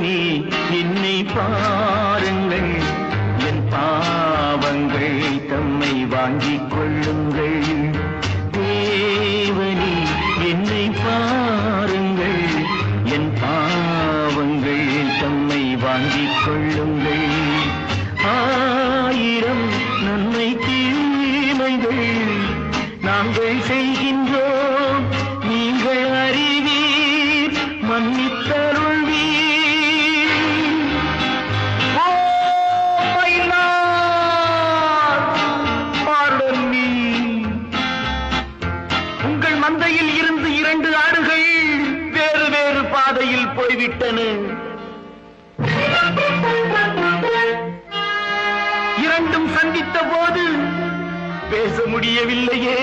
தேவனே என்னை பாருங்கள், என் பாவங்கள் தம்மை வாங்கிக் கொள்ளுங்கள். தேவனே என்னை பாருங்கள், என் பாவங்கள் தம்மை வாங்கிக் கொள்ளுங்கள். ஆயிரம் நன்மை தீமைகள் நாங்கள் செய்கின்றோம், நீங்கள் அறிவீர், மன்னித்தருள்வீர். உங்கள் மந்தையில் இருந்து 2 ஆடுகள் வேறு வேறு பாதையில் போய்விட்டன. இரண்டும் சந்தித்த போது பேச முடியவில்லையே.